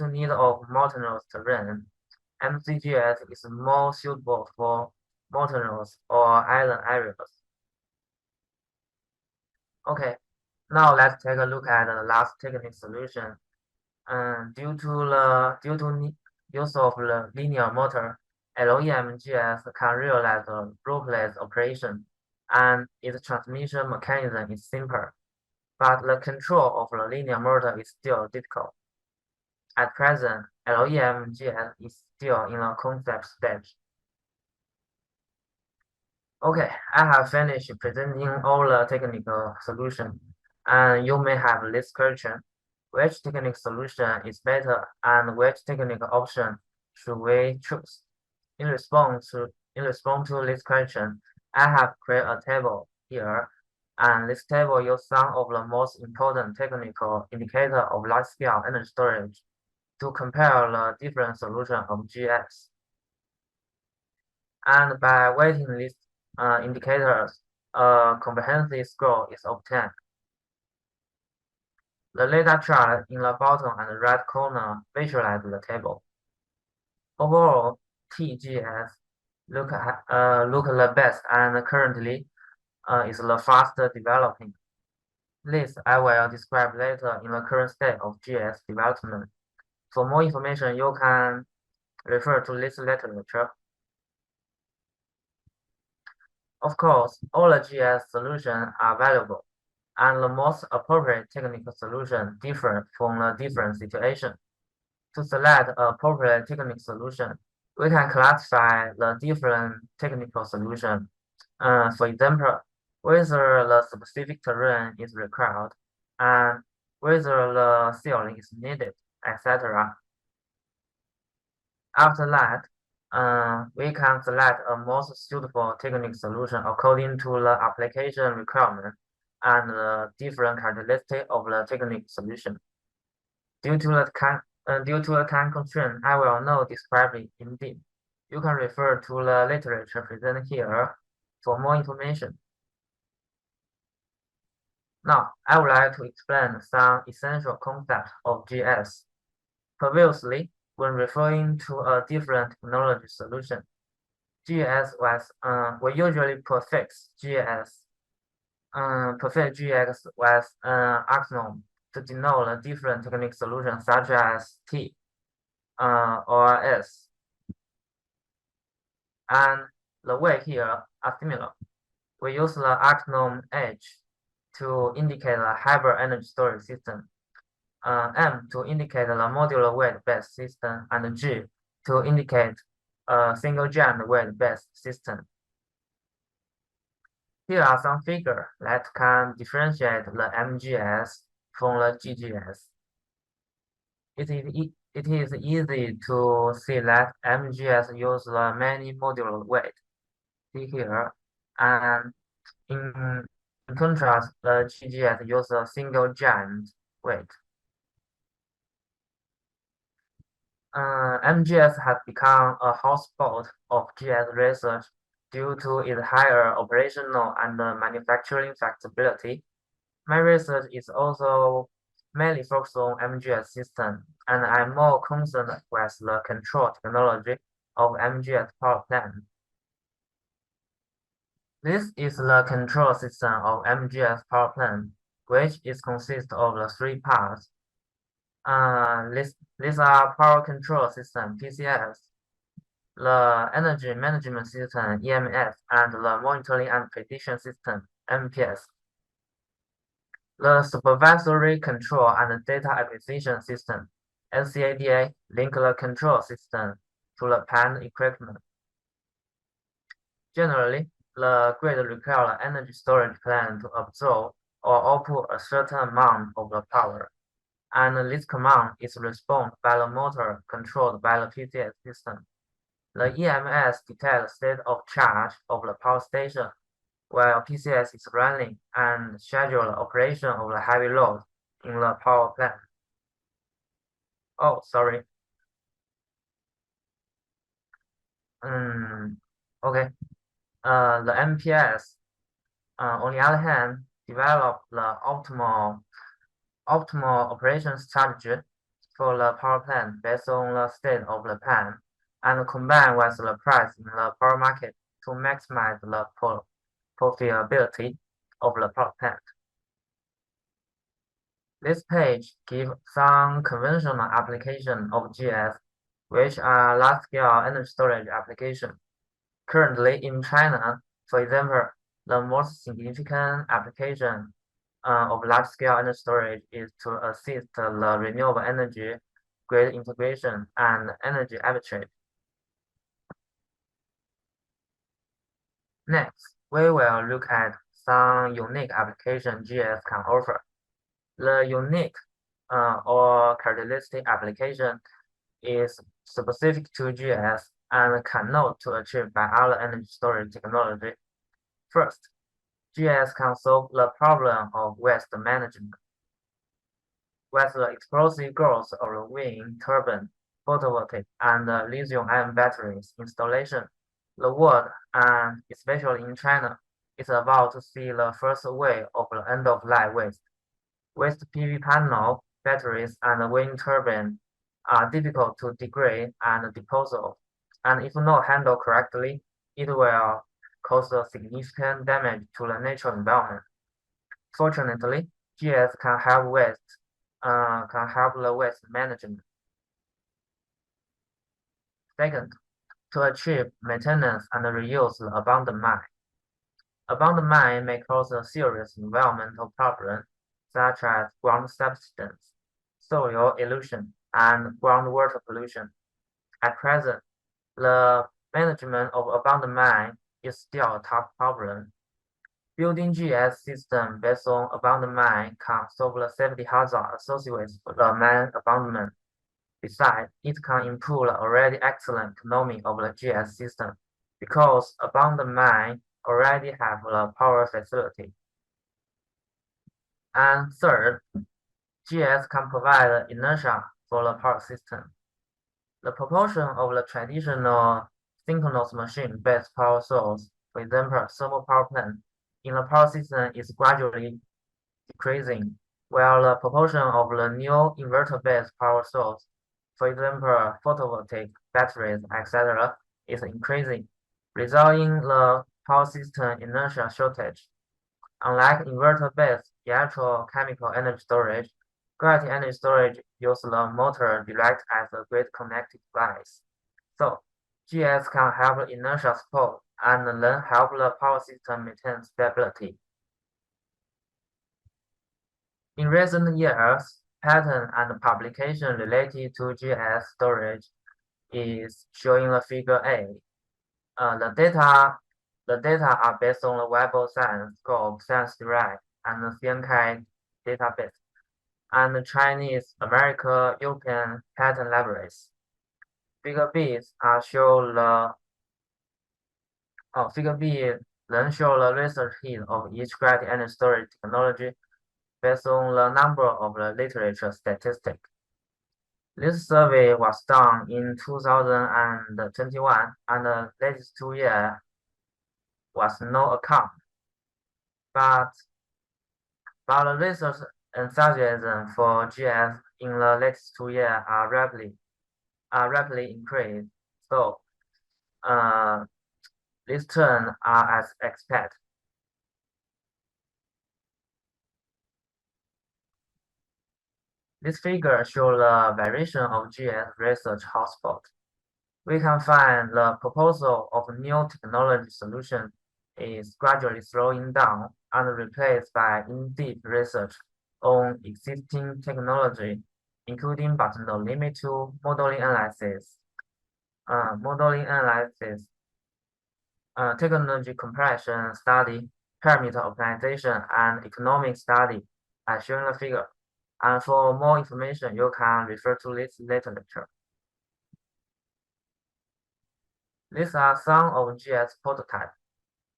need of mountainous terrain, MCGS is more suitable for mountainous or island areas. Okay, now let's take a look at the last technical solution. Due to use of the linear motor, LEMGS can realize the ropeless operation, and its transmission mechanism is simple, but the control of the linear motor is still difficult. At present, LEMGS is still in a concept stage. Okay, I have finished presenting all the technical solutions, and you may have this question: which technical solution is better, and which technical option should we choose? In response to In response to this question, I have created a table here, and this table uses some of the most important technical indicators of large-scale energy storage to compare the different solutions of GS. And by weighting these indicators, a comprehensive score is obtained. The data chart in the bottom and right corner visualize the table. Overall, TGS look the best and currently is the fastest developing. This I will describe later in the current state of GS development. For more information, you can refer to this literature. Of course, all the GS solutions are valuable, and the most appropriate technical solution differ from the different situation. To select an appropriate technical solution, we can classify the different technical solutions. For example, whether the specific terrain is required, and whether the sealing is needed, etc. After that, we can select a most suitable technical solution according to the application requirement and the different characteristics of the technical solution. Due to the time constraint, I will not describe it in depth. You can refer to the literature presented here for more information. Now, I would like to explain some essential concepts of GS. Previously, when referring to a different technology solution, GS was we usually prefix GS with acronym to denote a different technical solution such as T or S. And the way here are similar. We use the acronym H to indicate a hybrid energy storage system, M to indicate the modular weight-based system, and G to indicate a single-giant weight-based system. Here are some figures that can differentiate the MGS from the GGS. It is easy to see that MGS uses many modular weight. See here, and in contrast, the GGS uses a single giant weight. MGS has become a hotspot of GS research due to its higher operational and manufacturing flexibility. My research is also mainly focused on MGS system, and I'm more concerned with the control technology of MGS power plant. This is the control system of MGS power plant, which is consist of the three parts. These are power control system, PCS, the energy management system, EMS, and the monitoring and prediction system, MPS. The supervisory control and data acquisition system, SCADA, link the control system to the plant equipment. Generally, the grid requires the energy storage plant to absorb or output a certain amount of the power, and this command is responded by the motor controlled by the PCS system. The EMS detects the state of charge of the power station while PCS is running and schedule the operation of the heavy load in the power plant. Oh, sorry. Okay. The MPS, on the other hand, develop the optimal operation strategy for the power plant based on the state of the plant and combine with the price in the power market to maximize the profitability of the power plant. This page gives some conventional applications of GS, which are large-scale energy storage applications. Currently in China, for example, the most significant application of large-scale energy storage is to assist the renewable energy grid integration and energy arbitrage. Next, we will look at some unique applications GS can offer. The unique or characteristic application is specific to GS and cannot to achieve by other energy storage technology. First, GS can solve the problem of waste management. With the explosive growth of the wind turbine, photovoltaic, and lithium-ion batteries installation, the world, and especially in China, is about to see the first wave of the end-of-life waste. Waste PV panel, batteries, and wind turbine are difficult to degrade and dispose of, and if not handled correctly, it will cause a significant damage to the natural environment. Fortunately, GS can help the waste management. Second, to achieve maintenance and reuse the abandoned mine. Abandoned mine may cause a serious environmental problem, such as ground subsidence, soil erosion, and groundwater pollution. At present, the management of abandoned mine is still a tough problem. Building GS system based on abandoned mine can solve the safety hazard associated with the mine abandonment. Besides, it can improve the already excellent economy of the GS system because abandoned mine already have the power facility. And third, GS can provide inertia for the power system. The proportion of the traditional synchronous machine-based power source, for example, thermal power plant, in the power system is gradually decreasing, while the proportion of the new inverter-based power source, for example, photovoltaic batteries, etc., is increasing, resulting in the power system inertia shortage. Unlike inverter-based electrochemical energy storage, gravity energy storage uses the motor direct as a grid connected device. So, GS can help inertia support and then help the power system maintain stability. In recent years, patent and publication related to GS storage is showing the figure A. The data are based on the Web of Science, Scope, Science Direct, and the CNK database, and the Chinese, American, European patent libraries. Figure B Figure B then show the research hit of each gravity energy storage technology based on the number of the literature statistics. This survey was done in 2021, and the latest 2 years was no account. But the research enthusiasm for GS in the latest 2 years are rapidly increased. So, these trends are as expected. This figure shows the variation of GS research hotspot. We can find the proposal of new technology solution is gradually slowing down and replaced by in-depth research on existing technology, including but not limited to modeling analysis, technology compression study, parameter optimization, and economic study, as shown in the figure. And for more information, you can refer to this literature. These are some of GS prototypes,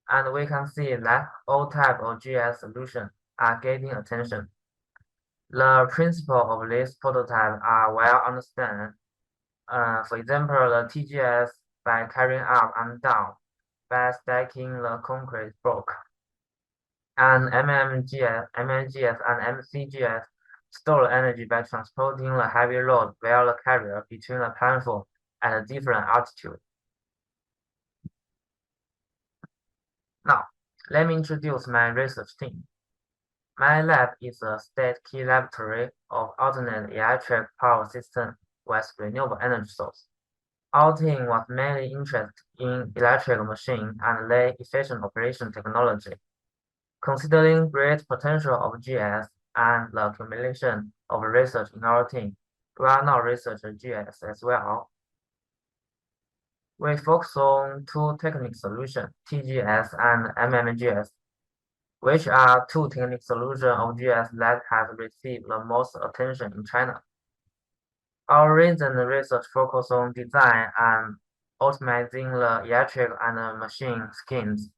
and we can see that all types of GS solutions are getting attention. The principle of this prototype are well understood. For example, the TGS by carrying up and down by stacking the concrete block, and MMGS and MCGS store energy by transporting the heavy load via the carrier between the platform at a different altitude. Now, let me introduce my research team. My lab is a state key laboratory of alternate electric power system with renewable energy source. Our team was mainly interested in electric machine and their efficient operation technology. Considering great potential of GS and the accumulation of research in our team, we are now researching GS as well. We focus on two technical solutions, TGS and MMGS, which are two technical solutions of GS that have received the most attention in China. Our recent research focus on design and optimizing the electric and machine schemes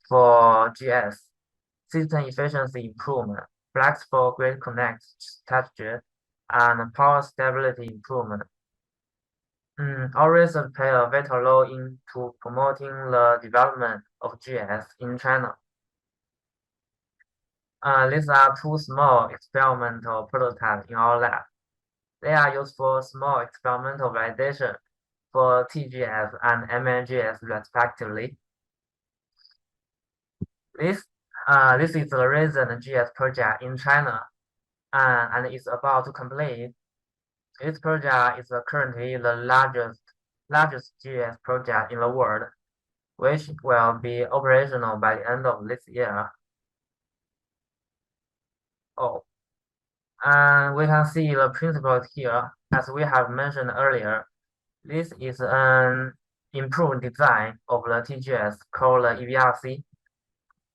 for GS, system efficiency improvement, flexible grid connect strategy, and power stability improvement. Our research played a vital role into promoting the development of GS in China. These are two small experimental prototypes in our lab. They are used for small experimental validation for TGS and MNGS respectively. This is the recent GS project in China, and is about to complete. This project is currently the largest GS project in the world, which will be operational by the end of this year. And we can see the principles here, as we have mentioned earlier. This is an improved design of the TGS called the EVRC.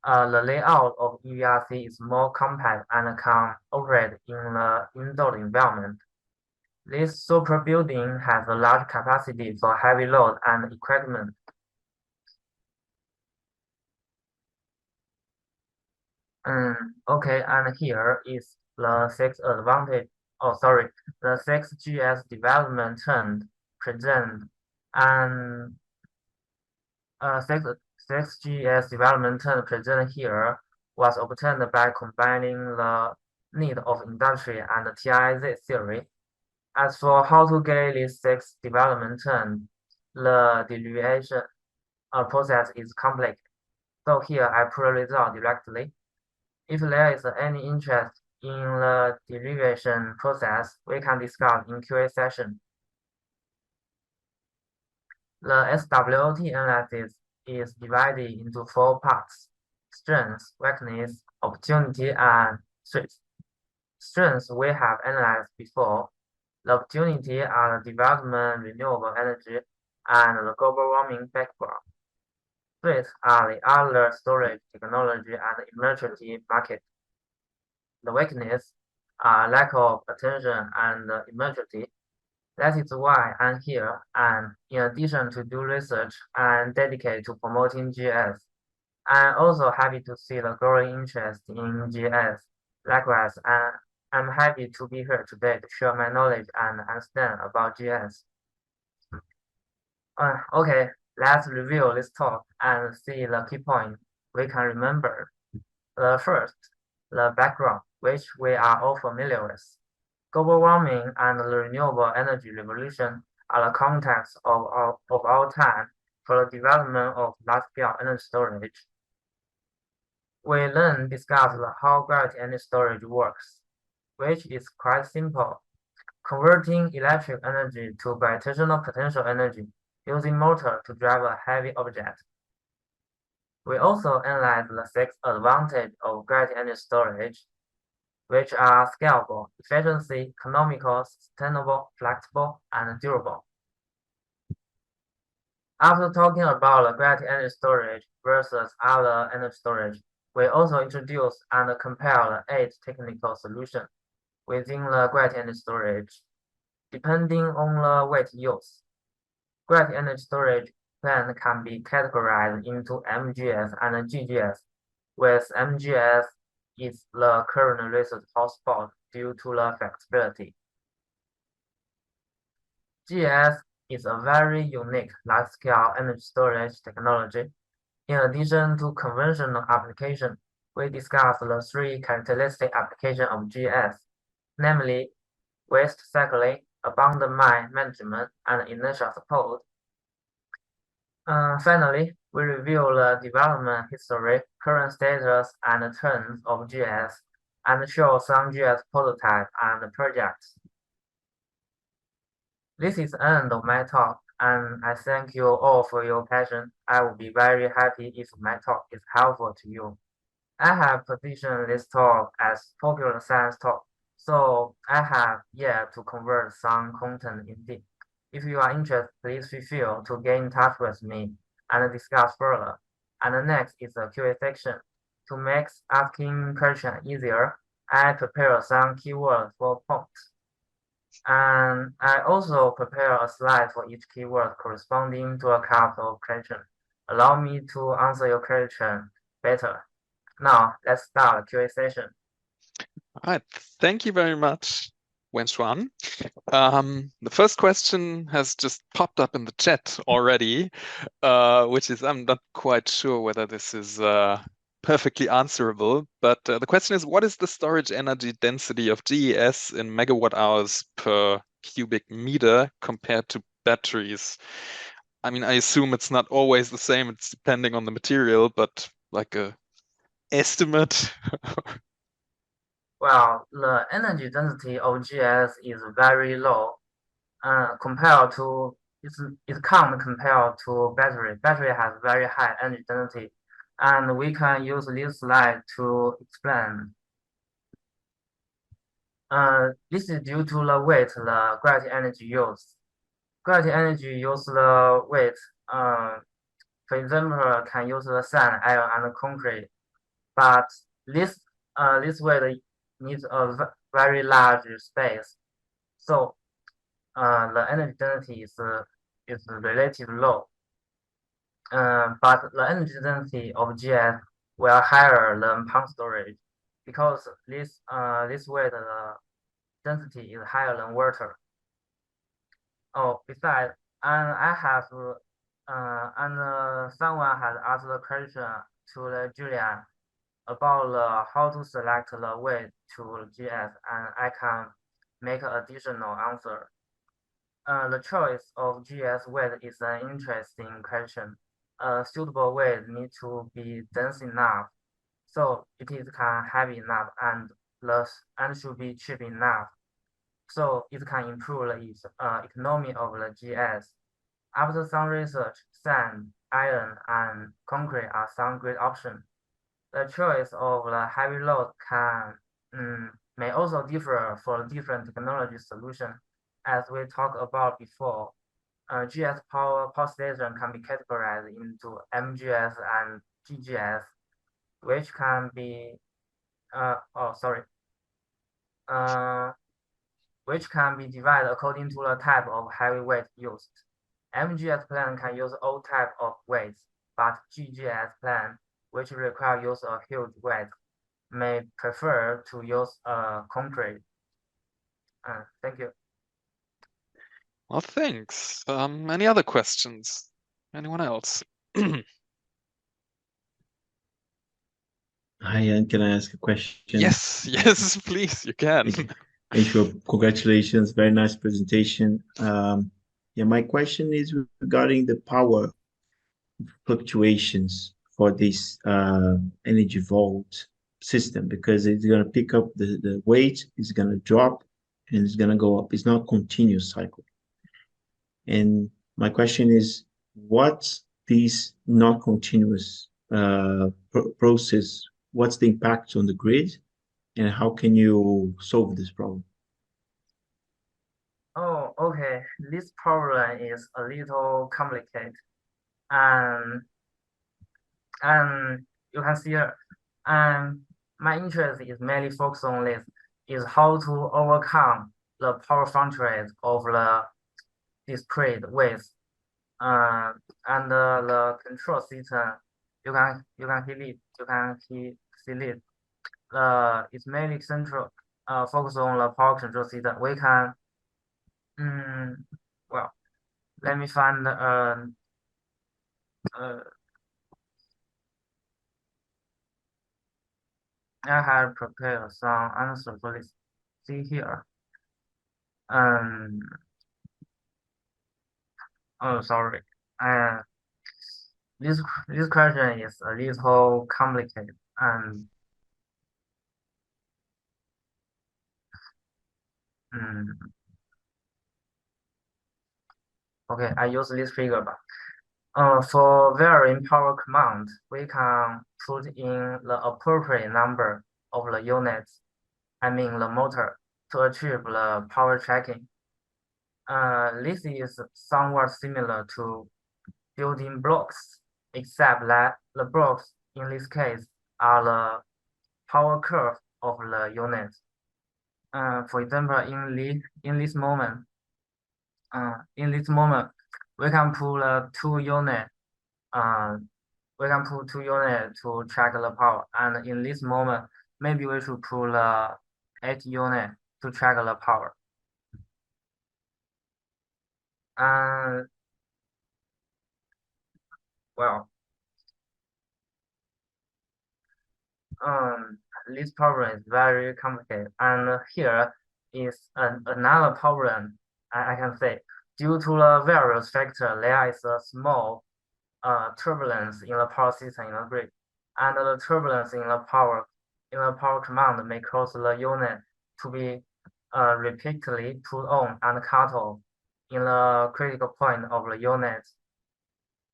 The layout of EVRC is more compact and can operate in the indoor environment. This super building has a large capacity for heavy load and equipment. Okay, and here is the sixth advantage. The sixth GS development trend present, and sixth GS development trend present here was obtained by combining the need of industry and the TIZ theory. As for how to get this sixth development trend, the derivation process is complex. So here I put a result directly. If there is any interest in the derivation process, we can discuss in QA session. The SWOT analysis is divided into 4 parts: strengths, weakness, opportunity, and threats. Strengths we have analyzed before. The opportunity are the development renewable energy and the global warming background. Threats are the other storage technology and emergency market. The weakness are lack of attention and emergency. That is why I'm here, and in addition to do research and dedicate to promoting GS, I'm also happy to see the growing interest in GS. Likewise, I'm happy to be here today to share my knowledge and understand about GS. Okay, let's review this talk and see the key points we can remember. The first, the background, which we are all familiar with. Global warming and the renewable energy revolution are the context of our time for the development of large-scale energy storage. We then discussed how gravity energy storage works, which is quite simple, converting electric energy to gravitational potential energy using motor to drive a heavy object. We also analyzed the 6 advantages of gravity energy storage, which are scalable, efficiency, economical, sustainable, flexible, and durable. After talking about the gravity energy storage versus other energy storage, we also introduce and compare the 8 technical solutions within the gravity energy storage, depending on the weight used. Gravity energy storage plan can be categorized into MGS and GGS, with MGS is the current research hotspot due to the flexibility. GS is a very unique large-scale energy storage technology. In addition to conventional application, we discussed the 3 characteristic applications of GS, namely waste cycling, abundant mine management, and inertial support. Finally, we review the development history, current status, and trends of GS, and show some GS prototypes and projects. This is the end of my talk, and I thank you all for your passion. I will be very happy if my talk is helpful to you. I have positioned this talk as popular science talk, so I have yet to convert some content indeed. If you are interested, please feel free to get in touch with me and discuss further. And next is the QA section. To make asking questions easier, I prepare some keywords for prompts. And I also prepare a slide for each keyword corresponding to a class of question. Allow me to answer your question better. Now, let's start the Q&A session. All right, thank you very much, Wenxuan. The first question has just popped up in the chat already, which is, I'm not quite sure whether this is perfectly answerable, but the question is, what is the storage energy density of GES in megawatt hours per cubic meter compared to batteries? I mean, I assume it's not always the same, it's depending on the material, but like a estimate. Well, the energy density of GS is very low. Compared to it can't compare to battery. Battery has very high energy density, and we can use this slide to explain. This is due to the weight the gravity energy use. Gravity energy use the weight. For example, can use the sand, iron, and concrete, but this weight needs a very large space, so the energy density is relatively low. But the energy density of GS will higher than pump storage because this weight density is higher than water. Oh, besides, and I have someone has asked the question to the Julian about how to select the weight to GS, and I can make an additional answer. The choice of GS weight is an interesting question. A suitable weight needs to be dense enough, so it is can heavy enough and should be cheap enough, so it can improve the economy of the GS. After some research, sand, iron, and concrete are some great options. The choice of the heavy load may also differ for different technology solution. As we talked about before, GS power station can be categorized into MGS and GGS, which can be which can be divided according to the type of heavy weight used. MGS plant can use all type of weights, but GGS plant, which require use of huge weight, may prefer to use concrete. Thank you. Well, thanks. Any other questions? Anyone else? Hi, Ian, can I ask a question? Yes, yes, please, you can. Sure. Congratulations, very nice presentation. Yeah, my question is regarding the power fluctuations for this energy vault system, because it's going to pick up the weight, it's going to drop, and it's going to go up. It's not a continuous cycle. And my question is, what's this not continuous process? What's the impact on the grid, and how can you solve this problem? Oh, okay. This problem is a little complicated, and you can see, my interest is mainly focused on this, is how to overcome the power fluctuations of the discrete waves. And the control system, you can see it. It's mainly central, focus on the power control system. We can, well, let me find I have prepared some answer for this. See here. Oh, sorry. This question is a little complicated, and okay, I use this figure, but for varying power command, we can put in the appropriate number of the units, I mean the motor, to achieve the power tracking. This is somewhat similar to building blocks, except that the blocks in this case are the power curve of the unit. For example, in this moment, we can pull two units. We can pull 2 units to track the power, and in this moment, maybe we should pull 8 units to track the power. And well, this problem is very complicated, and here is another problem. I can say, due to the various factors, there is a small turbulence in the power system in the grid, and the turbulence in the power command may cause the unit to be repeatedly put on and cut off in the critical point of the unit,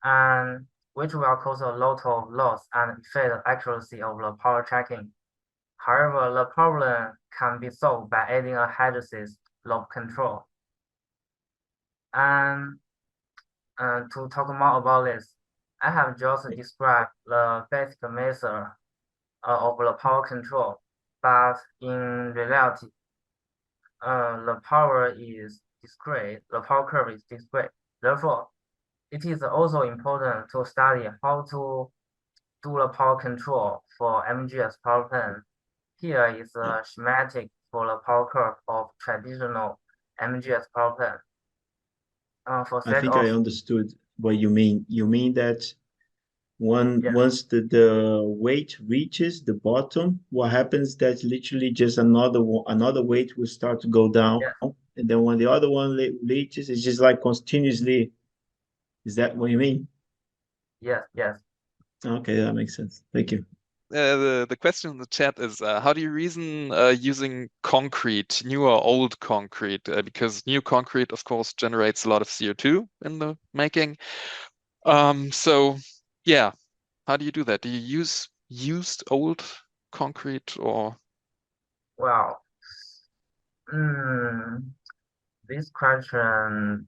and which will cause a lot of loss and affect the accuracy of the power tracking. However, the problem can be solved by adding a hydraulic loop control. And to talk more about this, I have just described the basic method of the power control, but in reality, the power is discrete, the power curve is discrete. Therefore, it is also important to study how to do the power control for MGS power plant. Here is a schematic for the power curve of traditional MGS power plant. For I sake think of I understood what you mean. You mean that Yeah. once the weight reaches the bottom, what happens that literally just another weight will start to go down, Yeah. and then when the other one reaches, it's just like continuously. Is that what you mean? Yes. Okay, that makes sense. Thank you. The question in the chat is, how do you reason using concrete, new or old concrete? Because new concrete, of course, generates a lot of CO2 in the making. So yeah, how do you do that? Do you use used old concrete or? Well, this question,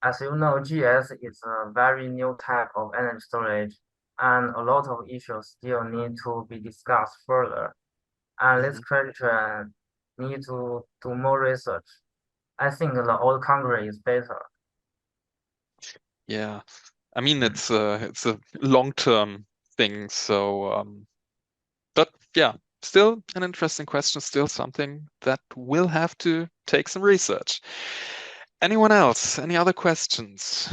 as you know, GS is a very new type of energy storage, and a lot of issues still need to be discussed further. And this question need to do more research. I think the old concrete is better. Yeah, I mean it's a long-term thing. So, but yeah, still an interesting question. Still something that will have to take some research. Anyone else? Any other questions?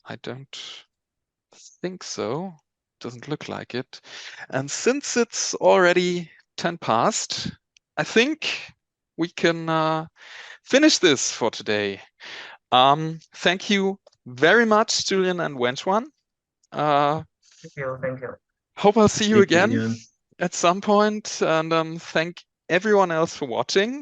I don't think so. Doesn't look like it. And since it's already 10 past, I think we can finish this for today. Thank you very much, Julian and Wenxuan. Thank you. Hope I'll see you Thank you, again Julian. at some point, and thank everyone else for watching.